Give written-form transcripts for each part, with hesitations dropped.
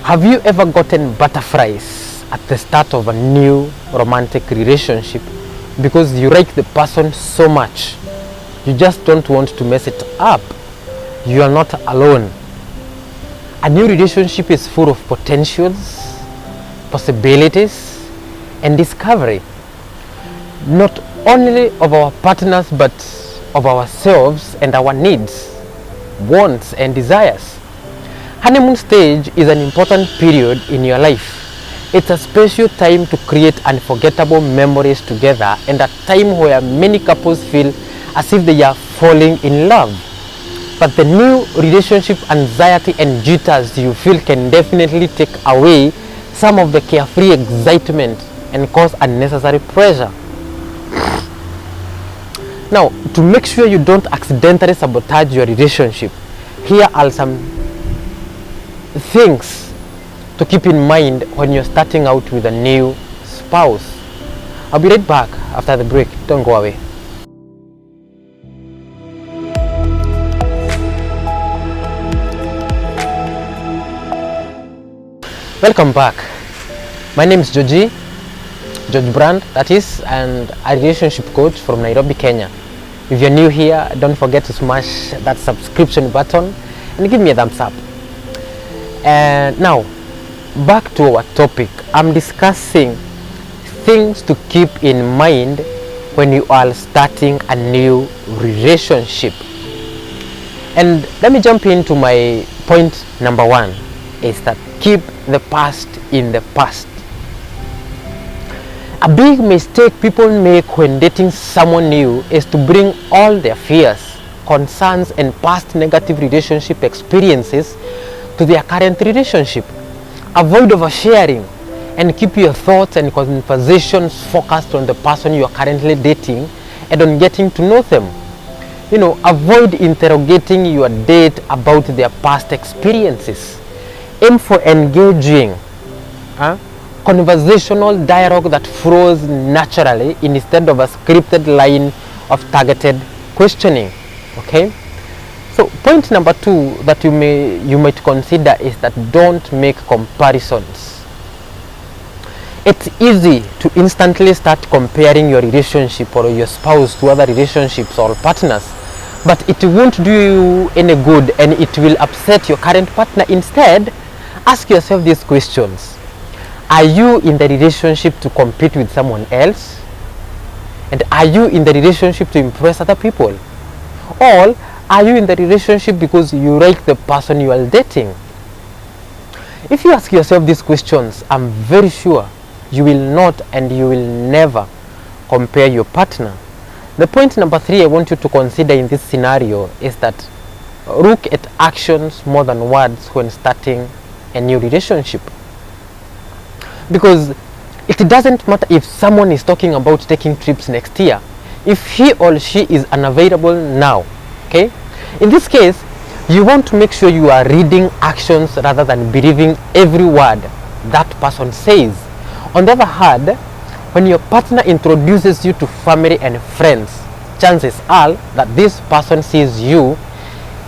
Have you ever gotten butterflies at the start of a new romantic relationship because you like the person so much? You just don't want to mess it up. You are not alone. A new relationship is full of potentials, possibilities, and discovery. Not only of our partners, but of ourselves and our needs, wants, and desires. Honeymoon stage is an important period in your life. It's a special time to create unforgettable memories together, and a time where many couples feel as if they are falling in love. But the new relationship anxiety and jitters you feel can definitely take away some of the carefree excitement and cause unnecessary pressure. Now, to make sure you don't accidentally sabotage your relationship, here are some things to keep in mind when you're starting out with a new spouse. I'll be right back after the break. Don't go away. Welcome back. My name is George Brand, that is, and a relationship coach from Nairobi, Kenya. If you're new here, don't forget to smash that subscription button and give me a thumbs up. And now, back to our topic. I'm discussing things to keep in mind when you are starting a new relationship. And let me jump into my point number one, is that keep the past in the past. A big mistake people make when dating someone new is to bring all their fears, concerns, and past negative relationship experiences to their current relationship. Avoid oversharing and keep your thoughts and conversations focused on the person you are currently dating and on getting to know them. Avoid interrogating your date about their past experiences. Aim for engaging conversational dialogue that flows naturally instead of a scripted line of targeted questioning. Okay? So point number two that you might consider is that don't make comparisons. It's easy to instantly start comparing your relationship or your spouse to other relationships or partners, but it won't do you any good and it will upset your current partner. Instead, ask yourself these questions. Are you in the relationship to compete with someone else? And are you in the relationship to impress other people? Or are you in the relationship because you like the person you are dating? If you ask yourself these questions, I'm very sure you will not and you will never compare your partner. The point number three I want you to consider in this scenario is that look at actions more than words when starting a new relationship. Because it doesn't matter if someone is talking about taking trips next year, if he or she is unavailable now. Okay? In this case, you want to make sure you are reading actions rather than believing every word that person says. On the other hand, when your partner introduces you to family and friends, chances are that this person sees you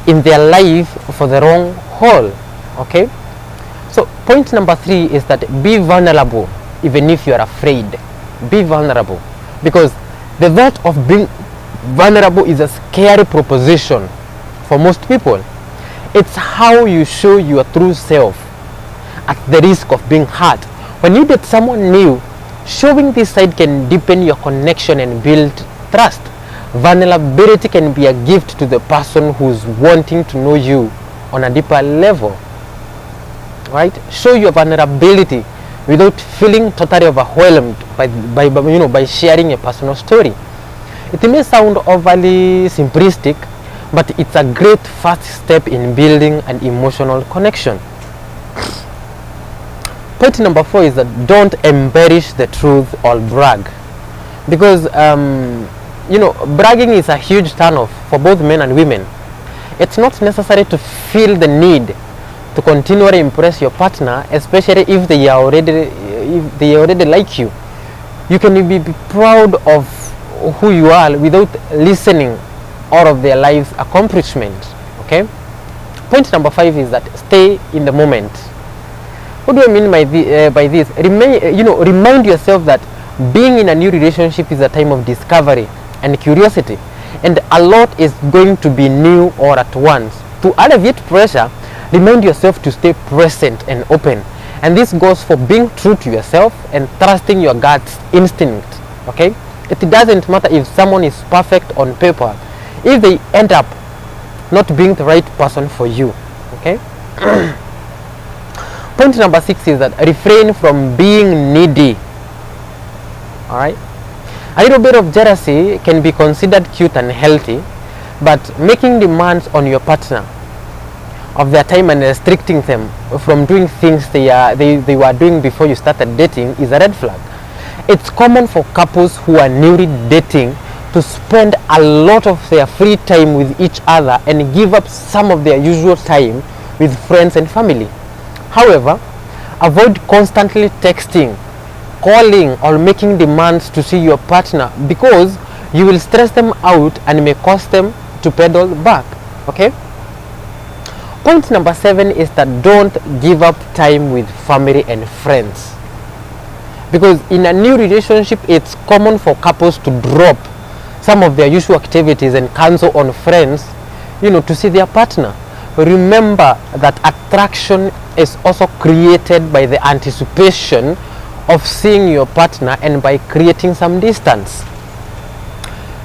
in their life for the wrong haul. Okay? So point number three is that be vulnerable even if you are afraid. Be vulnerable, because the thought of being vulnerable is a scary proposition for most people. It's how you show your true self at the risk of being hurt. When you date someone new, showing this side can deepen your connection and build trust. Vulnerability can be a gift to the person who's wanting to know you on a deeper level. Right? Show your vulnerability without feeling totally overwhelmed by sharing a personal story. It may sound overly simplistic, but it's a great first step in building an emotional connection. Point number four is that don't embellish the truth or brag, because bragging is a huge turnoff for both men and women. It's not necessary to feel the need to continually impress your partner, especially if they already like you. You can be proud of who you are without listening all of their life's accomplishments. Okay? Point number five is that stay in the moment. What do I mean by this? Remind yourself that being in a new relationship is a time of discovery and curiosity, and a lot is going to be new all at once. To alleviate pressure, remind yourself to stay present and open, and this goes for being true to yourself and trusting your gut's instinct. Okay, it doesn't matter if someone is perfect on paper if they end up not being the right person for you. Okay. Point number 6 is that refrain from being needy. All right, a little bit of jealousy can be considered cute and healthy, but making demands on your partner of their time and restricting them from doing things they were doing before you started dating is a red flag. It's common for couples who are newly dating to spend a lot of their free time with each other and give up some of their usual time with friends and family. However, avoid constantly texting, calling, or making demands to see your partner, because you will stress them out and may cause them to pedal back. Okay. Point number 7 is that don't give up time with family and friends, because in a new relationship it's common for couples to drop some of their usual activities and cancel on friends, to see their partner. Remember that attraction is also created by the anticipation of seeing your partner and by creating some distance.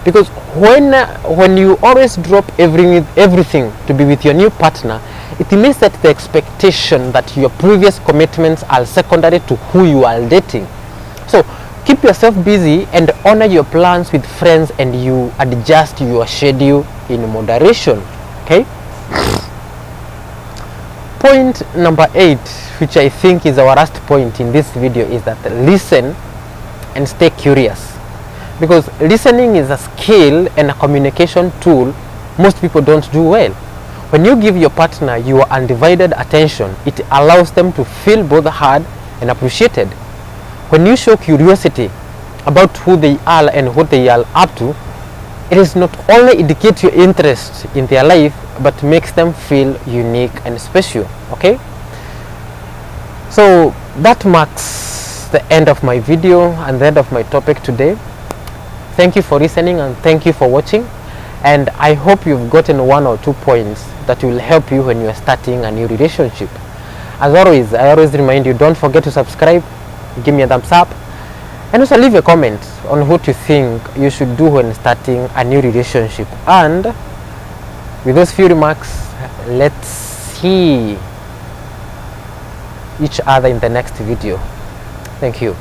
Because when you always drop everything to be with your new partner, it means that the expectation that your previous commitments are secondary to who you are dating. So keep yourself busy and honor your plans with friends, and you adjust your schedule in moderation. Okay. Point number 8, which I think is our last point in this video, is that listen and stay curious, because listening is a skill and a communication tool most people don't do well. When you give your partner your undivided attention, it allows them to feel both heard and appreciated. When you show curiosity about who they are and what they are up to, it is not only indicate your interest in their life, but makes them feel unique and special. Okay, so that marks the end of my video and the end of my topic today. Thank you for listening and thank you for watching, and I hope you've gotten 1 or 2 points that will help you when you are starting a new relationship. As always, I always remind you, don't forget to subscribe, give me a thumbs up, and also leave a comment on what you think you should do when starting a new relationship. And with those few remarks, let's see each other in the next video. Thank you.